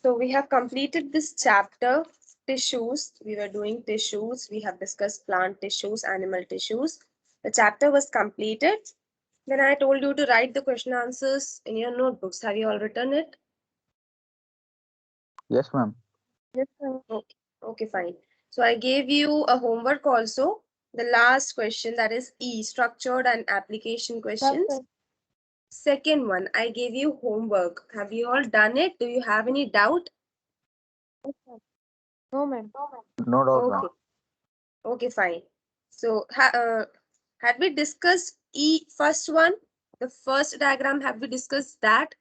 So we have completed this chapter, tissues. We were doing tissues. We have discussed plant tissues, animal tissues. The chapter was completed. Then I told you to write the question answers in your notebooks. Have you all written it? Yes, ma'am. Yes, sir. Okay, okay, fine. So I gave you a homework also. The last question, that is E, structured and application Yes, questions. sir. Second one, I gave you homework. Have you all done it? Do you have any doubt? Yes, sir. No, ma'am. No doubt, ma'am. Okay, okay, fine. So had we discussed E first one? The first diagram, have we discussed that?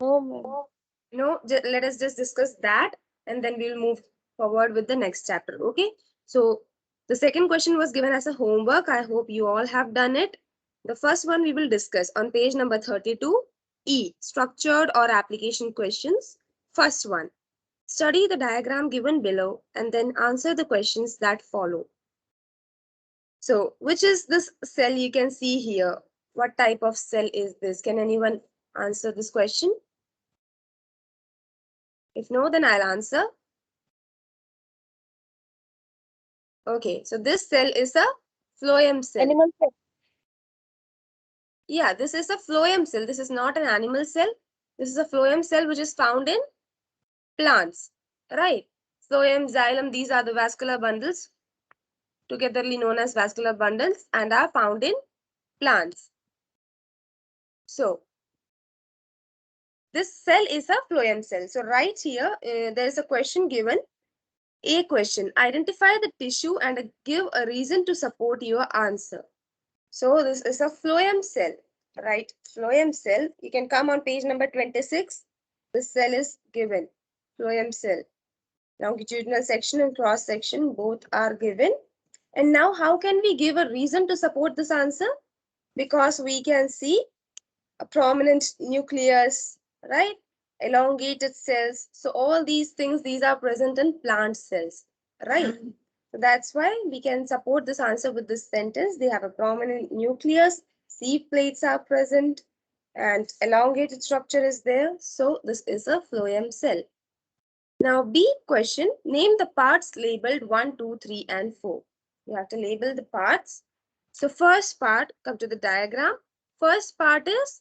No, ma'am. No, let us just discuss that and then we'll move forward with the next chapter. Okay. So the second question was given as a homework. I hope you all have done it. The first one we will discuss on page number 32, E, structured or application questions. First one, study the diagram given below and then answer the questions that follow. So which is this cell you can see here? What type of cell is this? Can anyone answer this question? If no, then I'll answer. Okay, so this cell is a phloem cell. Animal cell. Yeah, this is a phloem cell. This is not an animal cell. This is a phloem cell which is found in plants, right? Phloem, xylem, these are the vascular bundles, togetherly known as vascular bundles, and are found in plants. So, this cell is a phloem cell. So, right here, there is a question given. A question, identify the tissue and give a reason to support your answer. So this is a phloem cell, right? Phloem cell. You can come on page number 26. This cell is given. Phloem cell. Longitudinal section and cross section both are given. And now how can we give a reason to support this answer? Because we can see a prominent nucleus, right? Elongated cells. So all these things, these are present in plant cells, right? So that's why we can support this answer with this sentence. They have a prominent nucleus, sieve plates are present, and elongated structure is there. So this is a phloem cell. Now B question, name the parts labeled 1, 2, 3, and 4. You have to label the parts. So first part, come to the diagram. First part is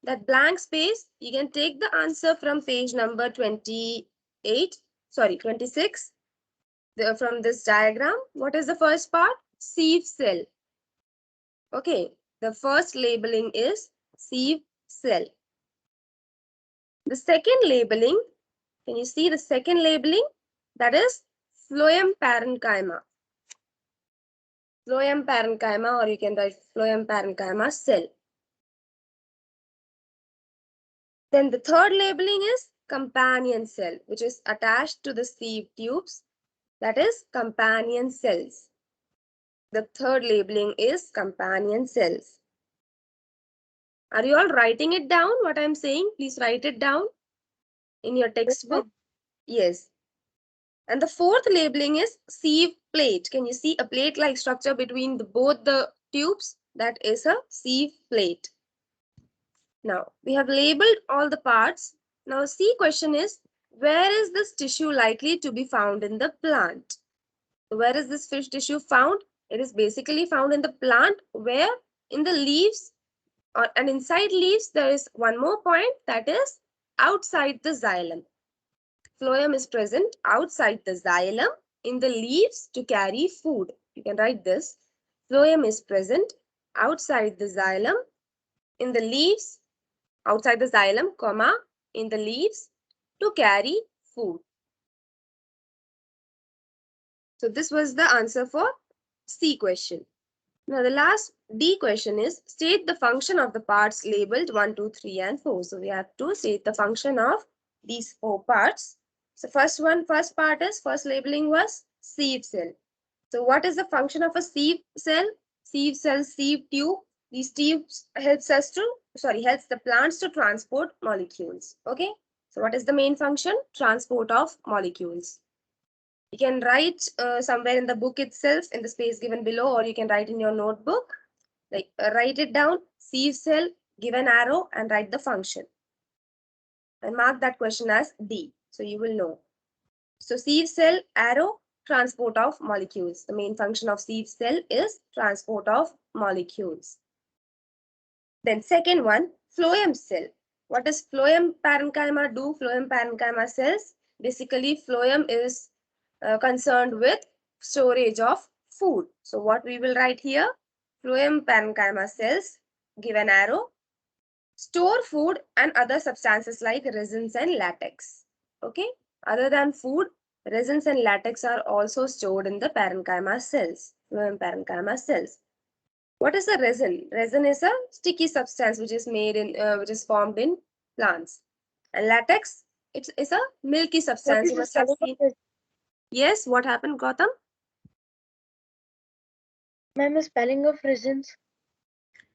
that blank space. You can take the answer from page number 28, sorry, 26. From this diagram, what is the first part? Sieve cell. Okay, the first labeling is sieve cell. The second labeling, can you see the second labeling? That is phloem parenchyma. Phloem parenchyma, or you can write phloem parenchyma cell. Then the third labeling is companion cell, which is attached to the sieve tubes. That is companion cells. The third labeling is companion cells. Are you all writing it down? What I'm saying? Please write it down in your Yes, textbook. ma'am. Yes. And the fourth labeling is sieve plate. Can you see a plate-like structure between both the tubes? That is a sieve plate. Now, we have labeled all the parts. Now, C question is, where is this tissue likely to be found in the plant? Where is this fish tissue found? It is basically found in the plant, where in the leaves and inside leaves there is one more point, that is outside the xylem. Phloem is present outside the xylem in the leaves to carry food. You can write this. Phloem is present outside the xylem in the leaves, outside the xylem, comma, in the leaves to carry food. So this was the answer for C question. Now the last D question is, state the function of the parts labeled 1, 2, 3, and 4. So we have to state the function of these 4 parts. So first part is, first labeling was sieve cell. So what is the function of a sieve cell? Sieve cell, sieve tube. These tubes helps the plants to transport molecules. Okay. So what is the main function? Transport of molecules. You can write somewhere in the book itself in the space given below, or you can write in your notebook. Like write it down. Sieve cell, Give an arrow and write the function. And mark that question as D. So you will know. So sieve cell, arrow, transport of molecules. The main function of sieve cell is transport of molecules. Then second one, phloem cell. What does phloem parenchyma do? Phloem parenchyma cells. Basically, phloem is concerned with storage of food. So what we will write here, phloem parenchyma cells, give an arrow, store food and other substances like resins and latex. Okay, other than food, resins and latex are also stored in the parenchyma cells, phloem parenchyma cells. What is a resin? Resin is a sticky substance which is made in, which is formed in plants. And latex, it is a milky What substance. is You the must have spelling of seen. it? Yes, what happened, Gautam? Ma'am, the spelling of resins.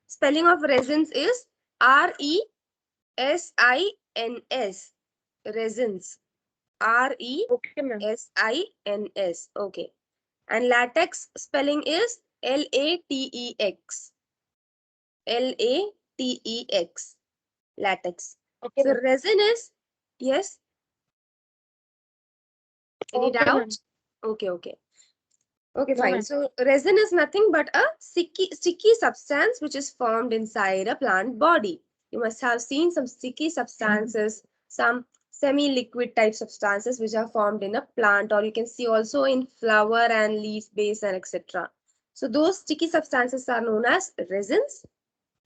Spelling of resins is resins. Resins. Okay, ma'am. resins. Okay. And latex spelling is latex. Latex. Latex. Okay, So ma'am. resin is, yes, any Okay, ma'am. doubt? Okay, okay. Okay, No, fine. ma'am. So resin is nothing but a sticky substance which is formed inside a plant body. You must have seen some sticky substances, some semi-liquid type substances which are formed in a plant, or you can see also in flower and leaf base and etc. So those sticky substances are known as resins,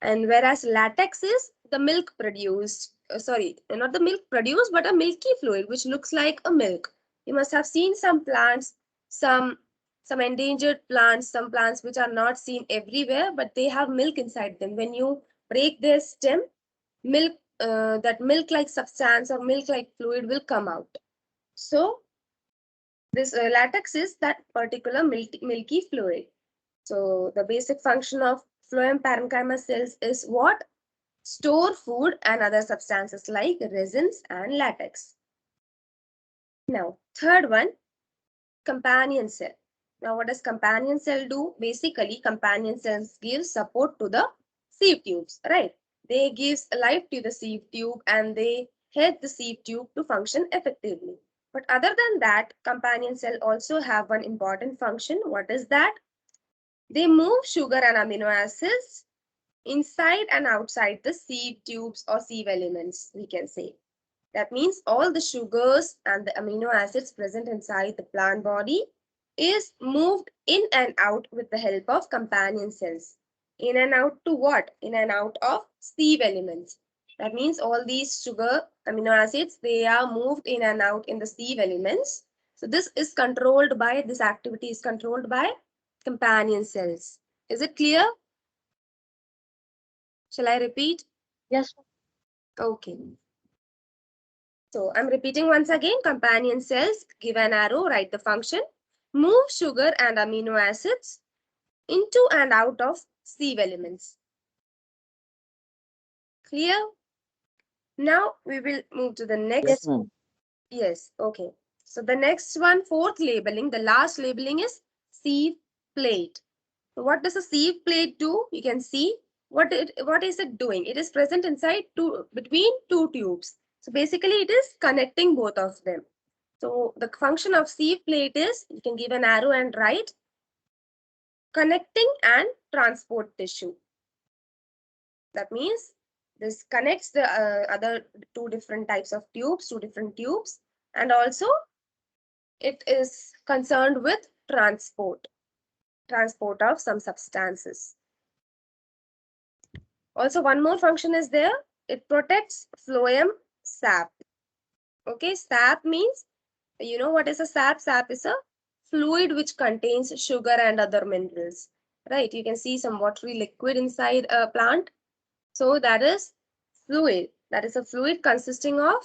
and whereas latex is the milk produced, sorry, not the milk produced, but a milky fluid which looks like a milk. You must have seen some plants, some some endangered plants, some plants which are not seen everywhere, but they have milk inside them. When you break their stem, milk, that milk-like substance or milk-like fluid will come out. So this latex is that particular milky fluid. So the basic function of phloem parenchyma cells is what? Store food and other substances like resins and latex. Now, third one, companion cell. Now, what does companion cell do? Basically, companion cells give support to the sieve tubes, right? They give life to the sieve tube and they help the sieve tube to function effectively. But other than that, companion cell also have one important function. What is that? They move sugar and amino acids inside and outside the sieve tubes or sieve elements, we can say. That means all the sugars and the amino acids present inside the plant body is moved in and out with the help of companion cells. In and out to what? In and out of sieve elements. That means all these sugar amino acids, they are moved in and out in the sieve elements. So this is controlled by, this activity is controlled by companion cells. Is it clear? Shall I repeat? Yes, ma'am. Okay. So I'm repeating once again, companion cells, give an arrow, write the function, move sugar and amino acids into and out of sieve elements. Clear? Now we will move to the next. Yes, ma'am. Yes, okay. So the next one, fourth labeling, the last labeling is sieve plate. So what does a sieve plate do? You can see what is it doing? It is present inside between two tubes. So basically it is connecting both of them. So the function of sieve plate is, you can give an arrow and write connecting and transport tissue. That means this connects the other two different types of tubes, two different tubes, and also it is concerned with transport of some substances. Also, one more function is there. It protects phloem sap. Okay, sap means, you know what is a sap? Sap is a fluid which contains sugar and other minerals. Right, you can see some watery liquid inside a plant. So that is fluid. That is a fluid consisting of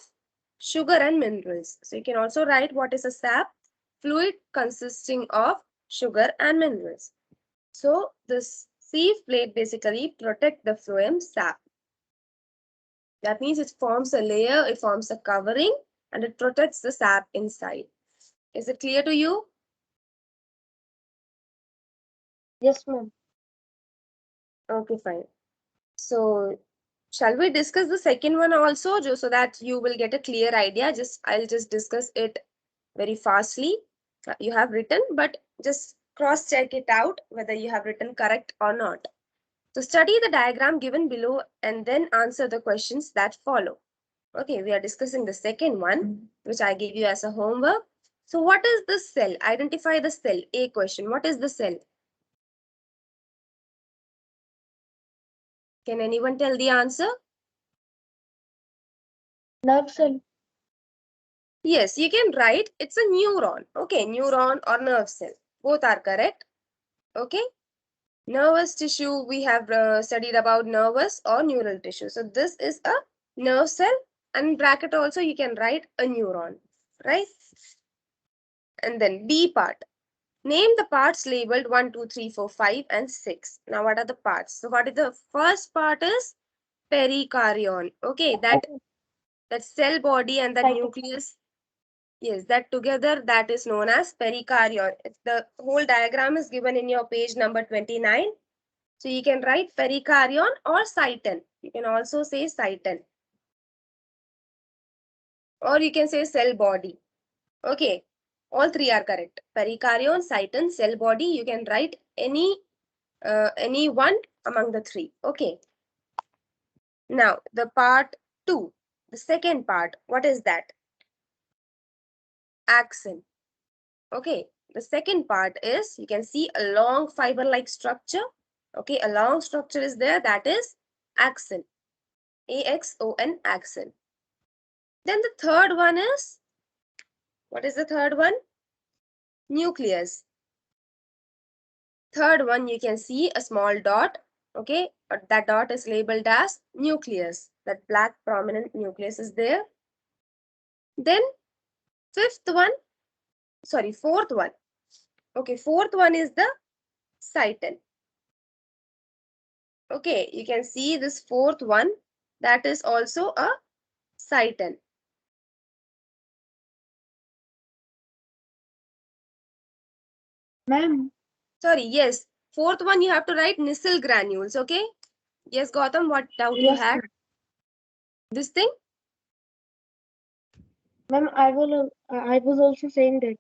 sugar and minerals. So you can also write what is a sap? Fluid consisting of sugar and minerals. So this sieve plate basically protect the phloem sap. That means it forms a layer, it forms a covering, and it protects the sap inside. Is it clear to you? Yes, ma'am. Okay, fine. So Shall we discuss the second one also, just so that you will get a clear idea? I'll just discuss it very fastly. You have written, but just cross check it out whether you have written correct or not. So study the diagram given below and then answer the questions that follow. Okay, we are discussing the second one, which I gave you as a homework. So what is the cell? Identify the cell. A question. What is the cell? Can anyone tell the answer? Nerve cell. Yes, you can write it's a neuron. Okay, neuron or nerve cell. Both are correct. Okay. Nervous tissue, we have studied about nervous or neural tissue. So this is a nerve cell, and in bracket also you can write a neuron, right? And then B part. Name the parts labeled 1, 2, 3, 4, 5, and 6. Now what are the parts? So what is the first part is perikaryon. Okay, that cell body and that nucleus. Yes, that together, that is known as perikaryon. The whole diagram is given in your page number 29. So you can write perikaryon or cyton. You can also say cyton. Or you can say cell body. Okay, all three are correct. Perikaryon, cyton, cell body. You can write any one among the three. Okay. Now the part 2, the second part. What is that? Axon. Okay, the second part is, you can see a long fiber-like structure. Okay, a long structure is there, that is axon. A-X-O-N, axon. Then the third one is, what is the third one? Nucleus. Third one, you can see a small dot. Okay, that dot is labeled as nucleus. That black prominent nucleus is there. Then fourth one. Okay, fourth one is the cyton. Okay, you can see this fourth one, that is also a cyton. Ma'am. Sorry, yes. Fourth one, you have to write Nissl granules, okay? Yes, Gautam, what doubt you had? This thing? Ma'am, I was also saying that.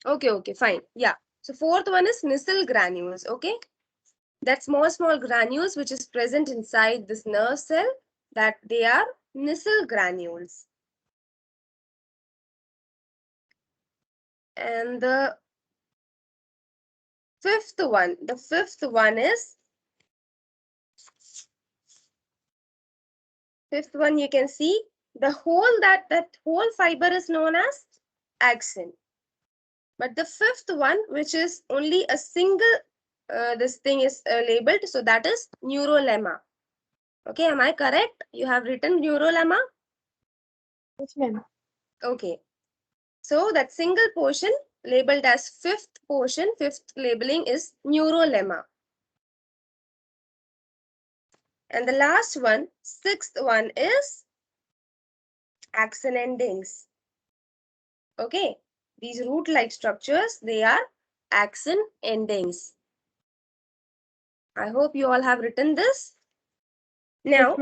Okay, fine. Yeah. So fourth one is Nissl granules, okay? That small granules which is present inside this nerve cell, that they are Nissl granules. And the fifth one is, you can see the whole, that whole fiber is known as axon. But the fifth one, which is only a single, this thing is labeled, so that is neurolemma. Okay, am I correct? You have written neurolemma? Yes, ma'am. Okay. So that single portion labeled as fifth portion, fifth labeling is neurolemma. And the last one, sixth one is axon endings. Okay, these root-like structures, they are axon endings. I hope you all have written this. Now,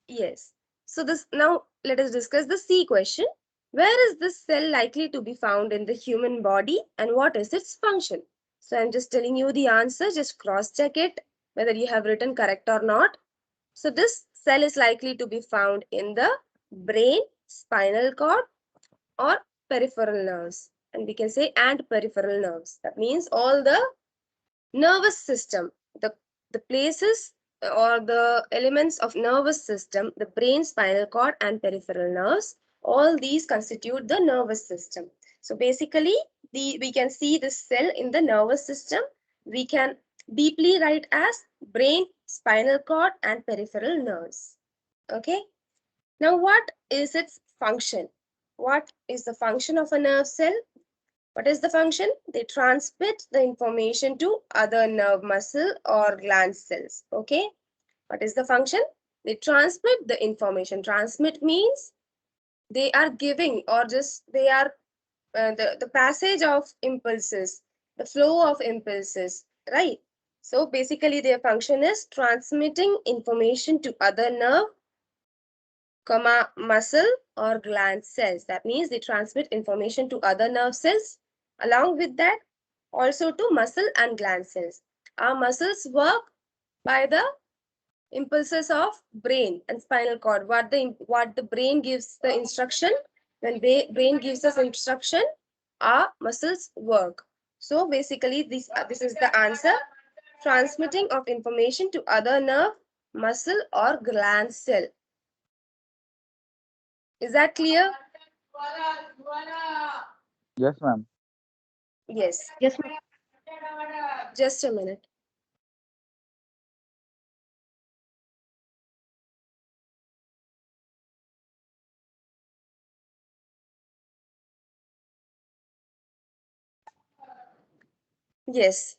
yes. So now let us discuss the C question. Where is this cell likely to be found in the human body and what is its function? So I'm just telling you the answer, just cross check it whether you have written correct or not. So this cell is likely to be found in the brain, spinal cord or peripheral nerves. And we can say and peripheral nerves. That means all the nervous system, the places or the elements of nervous system, the brain, spinal cord and peripheral nerves, all these constitute the nervous system. So basically, we can see this cell in the nervous system. We can deeply write as brain, spinal cord and peripheral nerves. Okay. Now, what is its function? What is the function of a nerve cell? What is the function? They transmit the information to other nerve muscle or gland cells. Okay. What is the function? They transmit the information. Transmit means they are giving, or just they are the passage of impulses, the flow of impulses, right? So basically their function is transmitting information to other nerve, muscle or gland cells. That means they transmit information to other nerve cells. Along with that, also to muscle and gland cells. Our muscles work by the impulses of brain and spinal cord. What the brain gives the instruction, when brain gives us instruction, our muscles work. So basically this is the answer. Transmitting of information to other nerve, muscle or gland cell. Is that clear? Yes, ma'am. Yes. Yes, ma'am. Just a minute. Yes.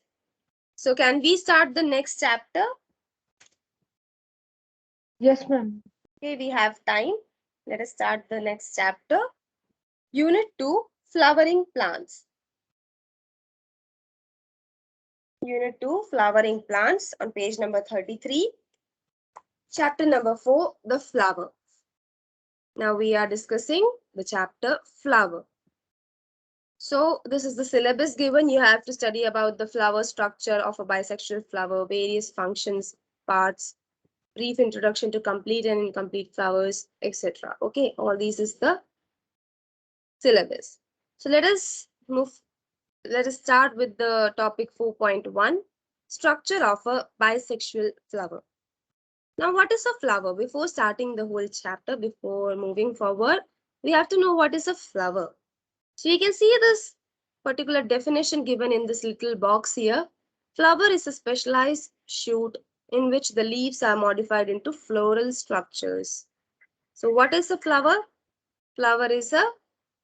So can we start the next chapter? Yes, ma'am. Okay, we have time. Let us start the next chapter. Unit 2, flowering plants. Unit 2, flowering plants on page number 33. Chapter number 4, the flower. Now we are discussing the chapter flower. So this is the syllabus given. You have to study about the flower structure of a bisexual flower, various functions, parts, brief introduction to complete and incomplete flowers, etc. Okay, all these is the syllabus. So let us start with the topic 4.1, structure of a bisexual flower. Now, what is a flower? Before starting the whole chapter, before moving forward, we have to know what is a flower. So you can see this particular definition given in this little box here. Flower is a specialized shoot in which the leaves are modified into floral structures. So what is a flower? Flower is a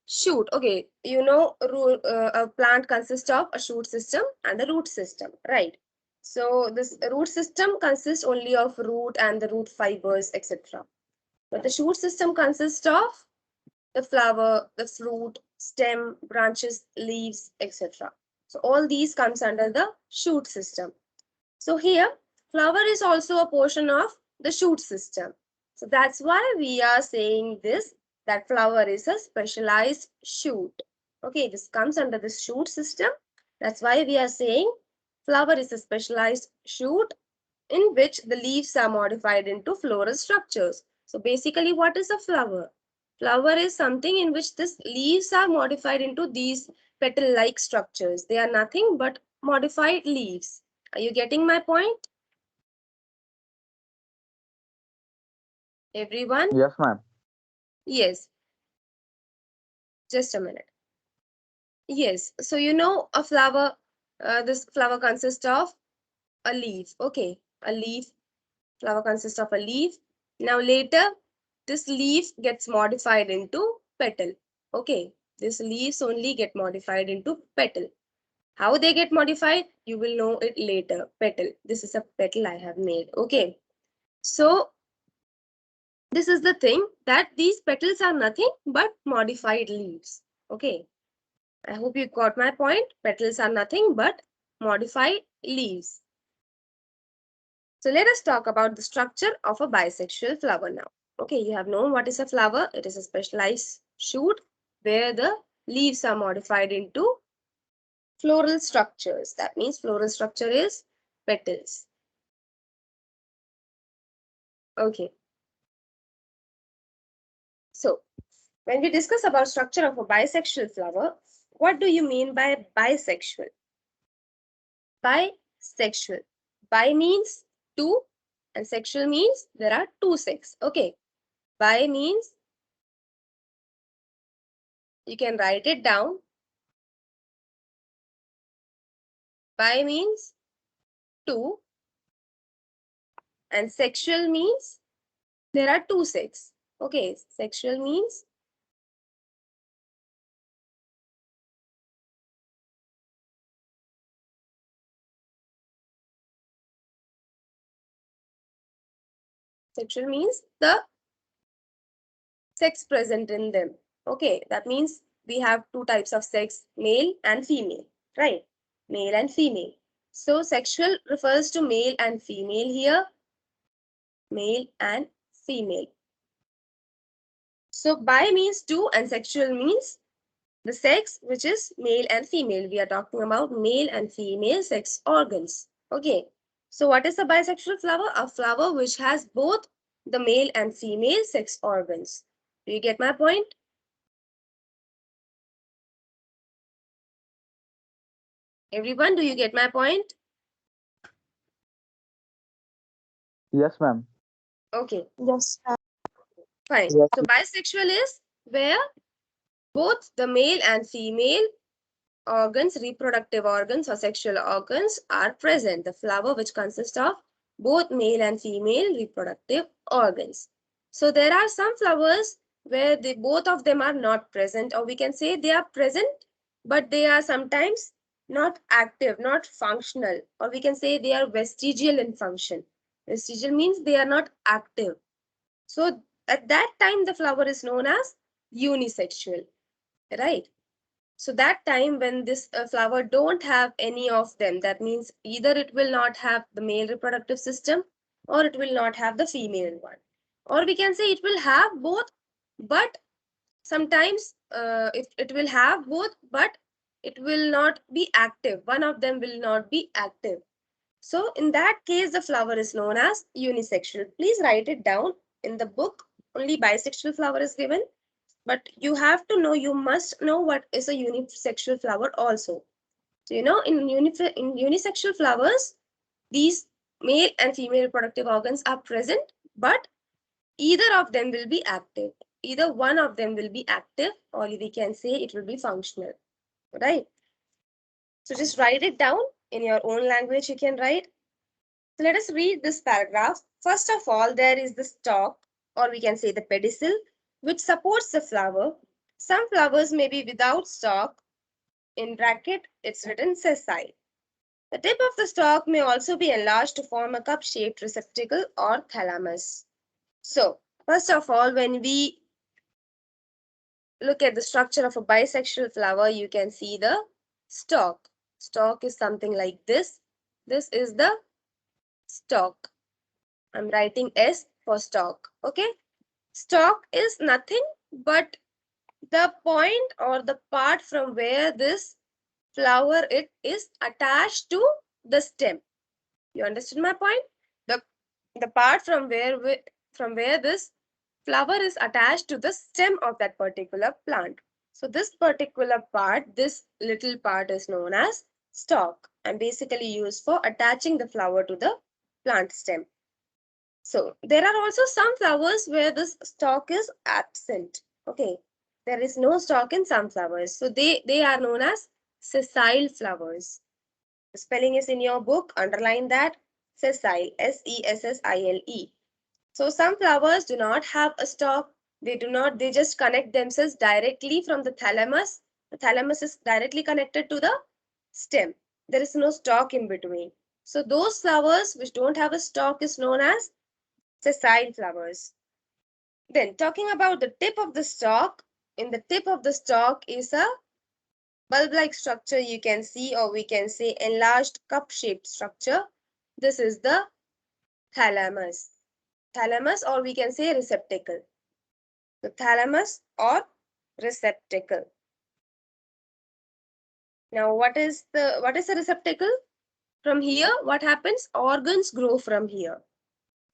shoot. Okay, you know a plant consists of a shoot system and a root system, right? So this root system consists only of root and the root fibers, etc. But the shoot system consists of the flower, the fruit, stem, branches, leaves, etc. So all these comes under the shoot system. So here, flower is also a portion of the shoot system. So that's why we are saying this, that flower is a specialized shoot. Okay, this comes under the shoot system. That's why we are saying flower is a specialized shoot in which the leaves are modified into floral structures. So basically, what is a flower? Flower is something in which these leaves are modified into these petal-like structures. They are nothing but modified leaves. Are you getting my point? Everyone? Yes, ma'am. Yes. Just a minute. Yes. So you know a flower, this flower consists of a leaf. Okay. A leaf. Flower consists of a leaf. Now later, this leaf gets modified into petal. Okay. These leaves only get modified into petal. How they get modified, you will know it later. Petal. This is a petal I have made. Okay. So this is the thing that these petals are nothing but modified leaves. Okay. I hope you got my point. Petals are nothing but modified leaves. So let us talk about the structure of a bisexual flower now. Okay, you have known what is a flower. It is a specialized shoot where the leaves are modified into floral structures. That means floral structure is petals. Okay. So when we discuss about structure of a bisexual flower, what do you mean by bisexual? Bisexual. Bi means two and sexual means there are two sex. Okay. Bi means you can write it down. Bi means two and sexual means there are two sex. Okay. Sexual means the sex present in them. Okay, that means we have two types of sex, male and female, right? Male and female. So sexual refers to male and female here. Male and female. So bi means two and sexual means the sex, which is male and female. We are talking about male and female sex organs. Okay. So what is a bisexual flower? A flower which has both the male and female sex organs. Do you get my point? Everyone, do you get my point? Yes, ma'am. Okay, Yes. fine. Yes. So bisexual is where both the male and female organs, reproductive organs or sexual organs are present. The flower which consists of both male and female reproductive organs. So there are some flowers where both of them are not present, or we can say they are present, but they are sometimes not active, not functional, or we can say they are vestigial in function. Vestigial means they are not active. So at that time, the flower is known as unisexual, right? So that time when this flower don't have any of them, that means either it will not have the male reproductive system or it will not have the female one. Or we can say it will have both, but sometimes it will have both, but it will not be active. One of them will not be active. So in that case, the flower is known as unisexual. Please write it down in the book. Only bisexual flower is given, but you have to know, you must know what is a unisexual flower also. So you know, in unisexual flowers, these male and female reproductive organs are present, but either of them will be active. Either one of them will be active, or we can say it will be functional, right? So just write it down in your own language. You can write. So let us read this paragraph. First of all, there is the stalk, or we can say the pedicel, which supports the flower. Some flowers may be without stalk. In bracket, it's written sessile. The tip of the stalk may also be enlarged to form a cup-shaped receptacle or thalamus. So, first of all, when we look at the structure of a bisexual flower, you can see the stalk. Stalk is something like this. This is the stalk. I'm writing S for stalk. Okay. Stalk is nothing but the point or the part from where this flower it is attached to the stem. You understood my point? The part from where this flower is attached to the stem of that particular plant. So this particular part, this little part is known as stalk and basically used for attaching the flower to the plant stem. So there are also some flowers where this stalk is absent. Okay, there is no stalk in some flowers. So they are known as sessile flowers. The spelling is in your book. Underline that. Sessile, Sessile. So some flowers do not have a stalk. They just connect themselves directly from the thalamus. The thalamus is directly connected to the stem. There is no stalk in between. So those flowers which don't have a stalk is known as sessile flowers. Then talking about the tip of the stalk, in the tip of the stalk is a bulb-like structure you can see, or we can say enlarged cup-shaped structure. This is the thalamus. Thalamus, or we can say receptacle. The thalamus or receptacle. Now, what is the receptacle? From here, what happens? Organs grow from here.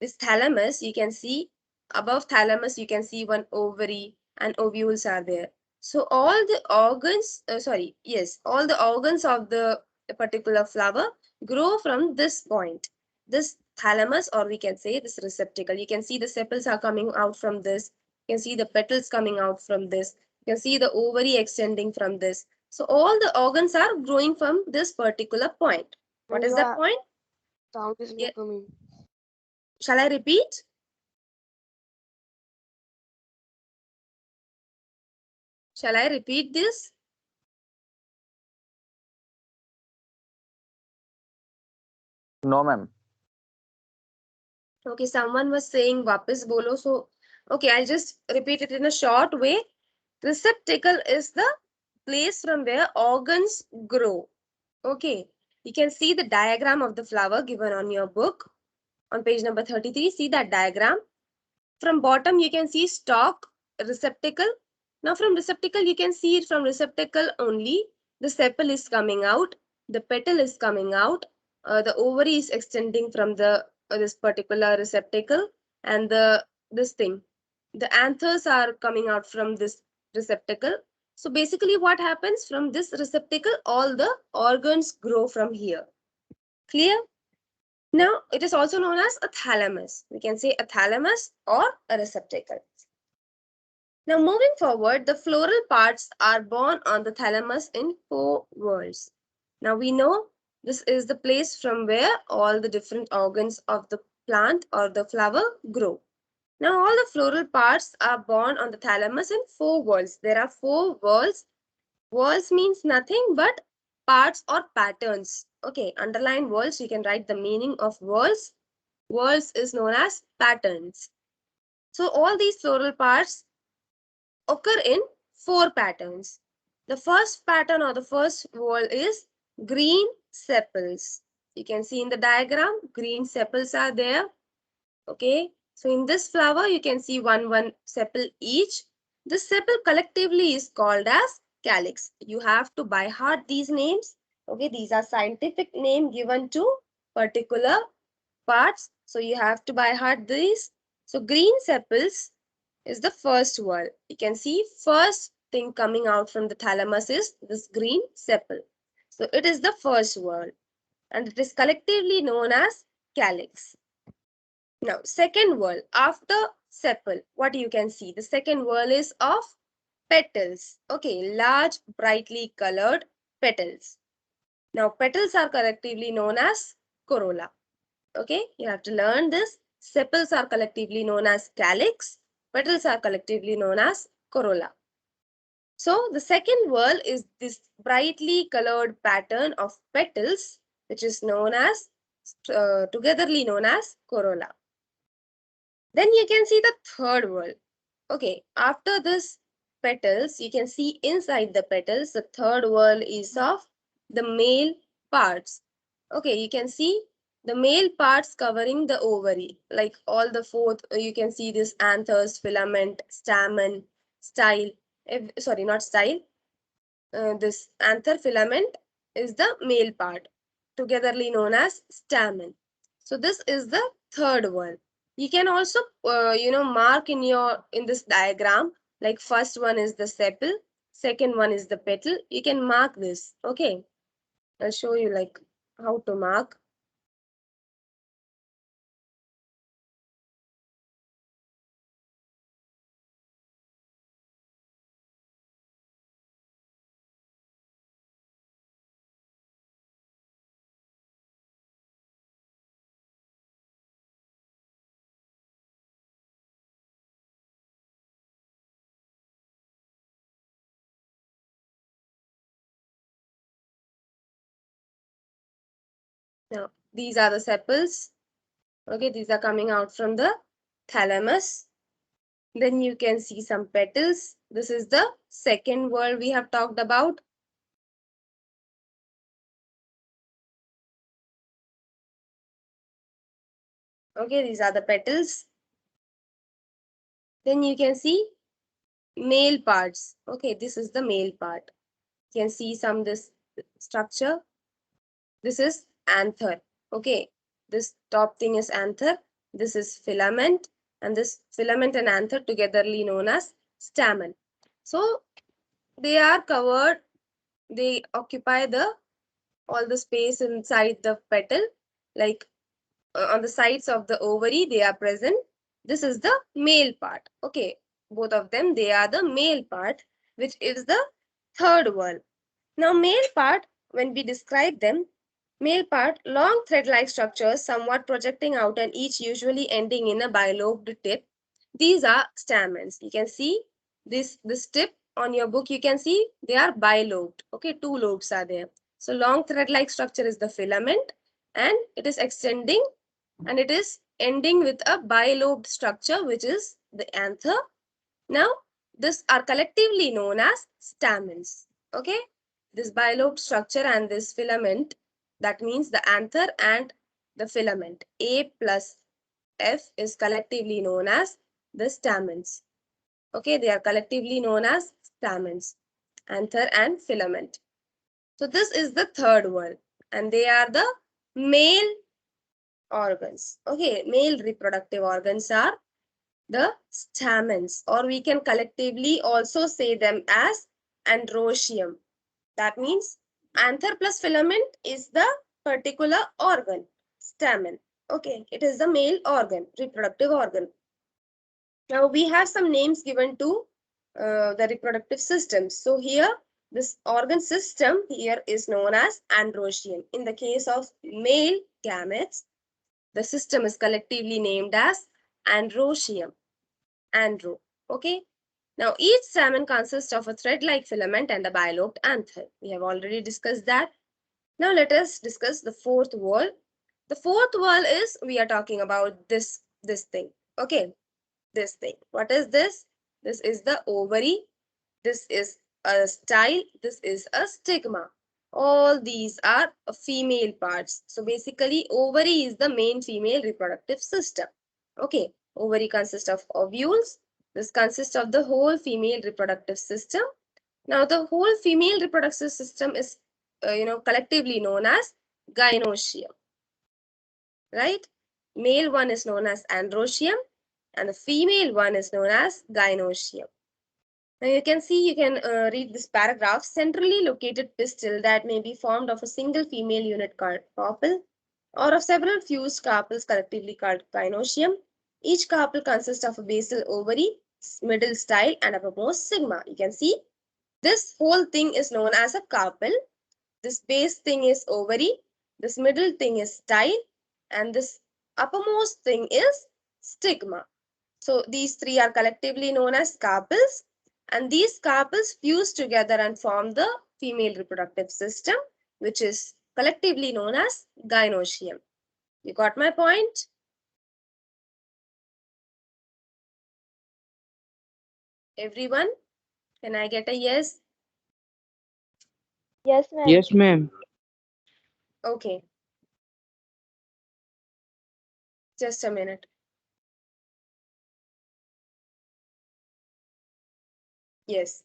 This thalamus, you can see above thalamus, you can see one ovary and ovules are there. So all the organs, all the organs of the particular flower grow from this point, this thalamus, or we can say this receptacle. You can see the sepals are coming out from this. You can see the petals coming out from this. You can see the ovary extending from this. So all the organs are growing from this particular point. What is that point? Sound is Yeah. not coming. Shall I repeat? Shall I repeat this? No, ma'am. Okay, someone was saying Vapis bolo. So, okay, I'll just repeat it in a short way. Receptacle is the place from where organs grow. Okay. You can see the diagram of the flower given on your book on page number 33. See that diagram. From bottom, you can see stalk, receptacle. Now from receptacle, you can see it from receptacle only. The sepal is coming out. The petal is coming out. The ovary is extending from the this particular receptacle, and the anthers are coming out from this receptacle. So basically what happens from this receptacle, all the organs grow from here. Clear? Now it is also known as a thalamus. We can say a thalamus or a receptacle. Now moving forward, the floral parts are born on the thalamus in 4 whorls. Now we know this is the place from where all the different organs of the plant or the flower grow. Now all the floral parts are born on the thalamus in 4 whorls. There are 4 whorls. Whorls means nothing but parts or patterns. Okay, underline whorls. You can write the meaning of whorls. Whorls is known as patterns. So all these floral parts occur in 4 patterns. The first pattern or the first whorl is green sepals. You can see in the diagram, green sepals are there. Okay, so in this flower, you can see one sepal each. This sepal collectively is called as calyx. You have to by heart these names. Okay, these are scientific name given to particular parts. So you have to by heart these. So green sepals is the first whorl. You can see first thing coming out from the thalamus is this green sepal. So it is the first whorl and it is collectively known as calyx. Now, second whorl after sepal, what you can see? The second whorl is of petals. Okay, large, brightly colored petals. Now, petals are collectively known as corolla. Okay, you have to learn this. Sepals are collectively known as calyx. Petals are collectively known as corolla. So, the second whorl is this brightly colored pattern of petals, which is known as, togetherly known as corolla. Then you can see the third whorl. Okay, after this petals, you can see inside the petals, the third whorl is of the male parts. Okay, you can see the male parts covering the ovary, like all the fourth, you can see this anthers, filament, stamen, style, sorry, not style. This anther filament is the male part, togetherly known as stamen. So this is the third one. You can also, mark in this diagram, like first one is the sepal, second one is the petal. You can mark this. Okay, I'll show you like how to mark. Now, these are the sepals. Okay, these are coming out from the thalamus. Then you can see some petals. This is the second whorl we have talked about. Okay, these are the petals. Then you can see male parts. Okay, this is the male part. You can see this structure. This is anther. Okay, this top thing is anther. This is filament, and this filament and anther togetherly known as stamen. So they are covered. They occupy all the space inside the petal, like on the sides of the ovary. They are present. This is the male part. Okay, both of them, they are the male part, which is the third whorl. Now male part, when we describe them, male part, long thread-like structures somewhat projecting out and each usually ending in a bilobed tip. These are stamens. You can see this tip on your book. You can see they are bilobed. Okay, 2 lobes are there. So long thread-like structure is the filament and it is extending and it is ending with a bilobed structure, which is the anther. Now, these are collectively known as stamens. Okay, this bilobed structure and this filament That means the anther and the filament. A plus F is collectively known as the stamens. Okay, they are collectively known as stamens, anther and filament. So this is the third one, and they are the male organs. Okay, male reproductive organs are the stamens, or we can collectively also say them as androecium. That means anther plus filament is the particular organ, stamen. Okay, it is the male organ, reproductive organ. Now we have some names given to the reproductive systems. So here, this organ system here is known as androecium. In the case of male gametes, the system is collectively named as androecium. Andro. Okay. Now each stamen consists of a thread-like filament and a bilobed anther. We have already discussed that. Now let us discuss the fourth wall. The fourth wall is, we are talking about this thing. Okay, this thing. What is this? This is the ovary. This is a style. This is a stigma. All these are female parts. So basically, ovary is the main female reproductive system. Okay, ovary consists of ovules. This consists of the whole female reproductive system. Now, the whole female reproductive system is, collectively known as gynoecium. Right? Male one is known as androecium, and the female one is known as gynoecium. Now you can see, you can read this paragraph. Centrally located pistil that may be formed of a single female unit called carpel, or of several fused carpels collectively called gynoecium. Each carpel consists of a basal ovary, middle style, and uppermost sigma. You can see this whole thing is known as a carpel. This base thing is ovary, this middle thing is style, and this uppermost thing is stigma. So these three are collectively known as carpels, and these carpels fuse together and form the female reproductive system, which is collectively known as gynoecium. You got my point? Everyone, can I get a yes? Yes, ma'am. Yes, ma'am. Okay. Just a minute. Yes.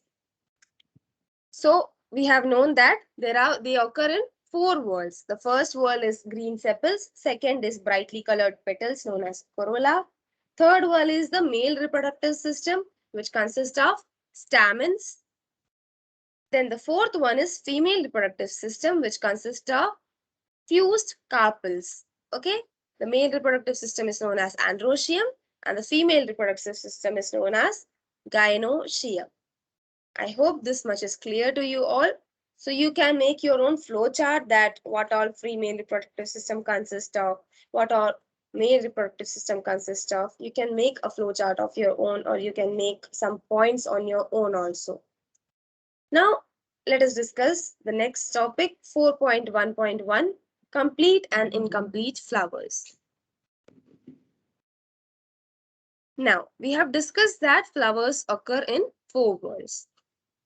So we have known that they occur in four whorls. The first whorl is green sepals. Second is brightly colored petals known as corolla. Third whorl is the male reproductive system, which consists of stamens. Then the fourth one is female reproductive system, which consists of fused carpels. Okay, the male reproductive system is known as androecium, and the female reproductive system is known as gynoecium. I hope this much is clear to you all. So you can make your own flow chart that what all female reproductive system consists of, what all male reproductive system consists of. You can make a flow chart of your own, or you can make some points on your own also. Now, let us discuss the next topic, 4.1.1, complete and incomplete flowers. Now, we have discussed that flowers occur in four whorls.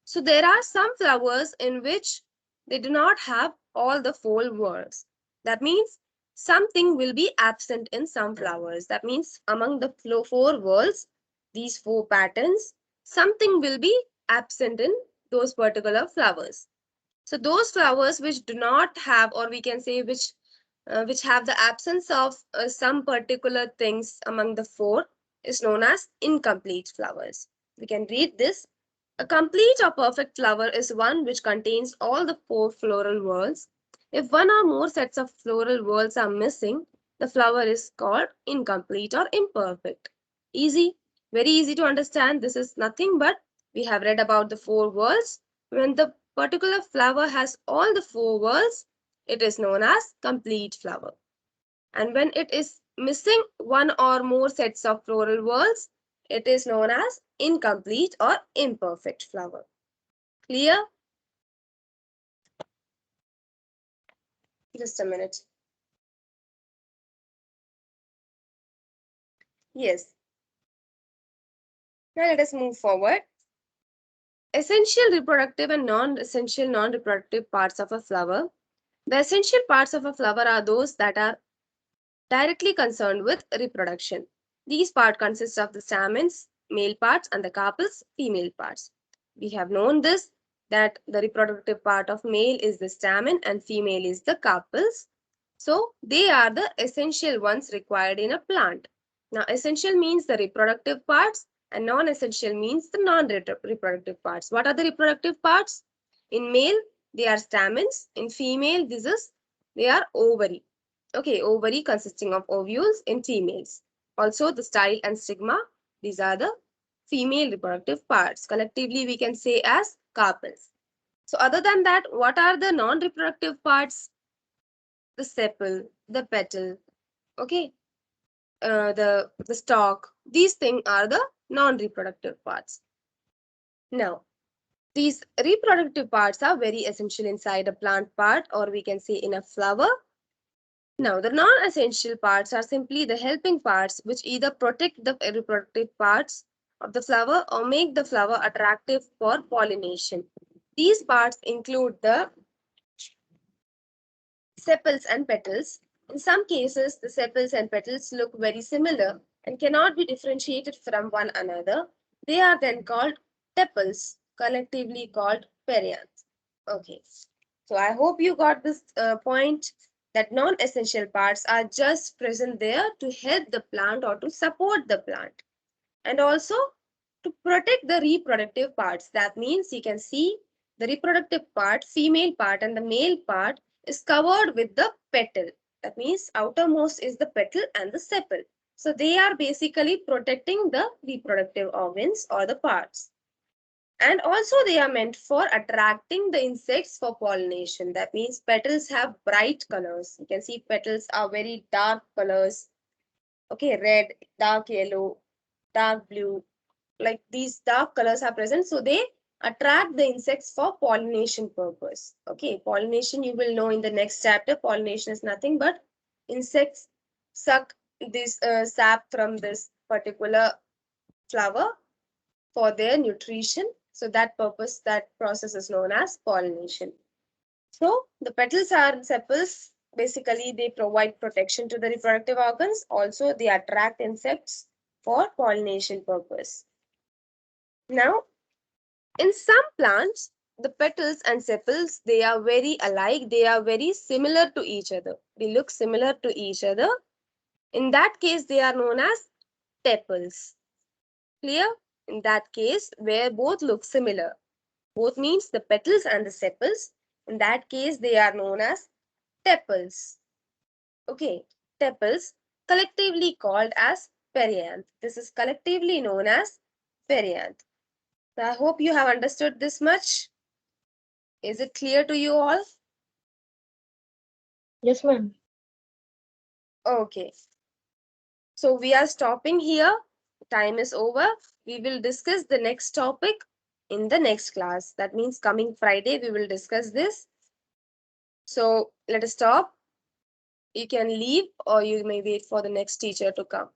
So there are some flowers in which they do not have all the four whorls. That means something will be absent in some flowers. That means among the four whorls, these four patterns, something will be absent in those particular flowers. So those flowers which do not have, or we can say which have the absence of some particular things among the four, is known as incomplete flowers. We can read this. A complete or perfect flower is one which contains all the four floral whorls. If one or more sets of floral whorls are missing, the flower is called incomplete or imperfect. Easy, very easy to understand. This is nothing but we have read about the four whorls. When the particular flower has all the four whorls, it is known as complete flower. And when it is missing one or more sets of floral whorls, it is known as incomplete or imperfect flower. Clear? Just a minute. Yes. Now let us move forward. Essential reproductive and non-essential non-reproductive parts of a flower. The essential parts of a flower are those that are directly concerned with reproduction. These parts consist of the stamens, male parts, and the carpels, female parts. We have known this, that the reproductive part of male is the stamen and female is the carpels. So they are the essential ones required in a plant. Now essential means the reproductive parts and non-essential means the non-reproductive parts. What are the reproductive parts? In male, they are stamens. In female, they are ovary. Okay, ovary consisting of ovules in females. Also the style and stigma, these are the female reproductive parts. Collectively, we can say as carpels. So other than that, what are the non-reproductive parts? The sepal, the petal, okay, the stalk. These things are the non-reproductive parts. Now, these reproductive parts are very essential inside a plant part, or we can say in a flower. Now, the non-essential parts are simply the helping parts which either protect the reproductive parts of the flower or make the flower attractive for pollination. These parts include the sepals and petals. In some cases, the sepals and petals look very similar and cannot be differentiated from one another. They are then called tepals, collectively called perianth. Okay, so I hope you got this point, that non-essential parts are just present there to help the plant or to support the plant, and also to protect the reproductive parts. That means you can see the reproductive part, female part, and the male part is covered with the petal. That means outermost is the petal and the sepal. So they are basically protecting the reproductive organs or the parts. And also they are meant for attracting the insects for pollination. That means petals have bright colors. You can see petals are very dark colors. Okay, red, dark yellow, dark blue. Like these dark colors are present. So they attract the insects for pollination purpose. Okay, pollination you will know in the next chapter. Pollination is nothing but insects suck this sap from this particular flower for their nutrition. So that purpose, that process is known as pollination. So the petals are sepals. Basically, they provide protection to the reproductive organs. Also, they attract insects for pollination purpose. Now, in some plants, the petals and sepals, they are very alike. They are very similar to each other. They look similar to each other. In that case, they are known as tepals. Clear? In that case, where both look similar. Both means the petals and the sepals. In that case, they are known as tepals. Okay, tepals, collectively called as perianth. This is collectively known as perianth. So I hope you have understood this much. Is it clear to you all? Yes, ma'am. Okay. So we are stopping here. Time is over. We will discuss the next topic in the next class. That means coming Friday, we will discuss this. So let us stop. You can leave or you may wait for the next teacher to come.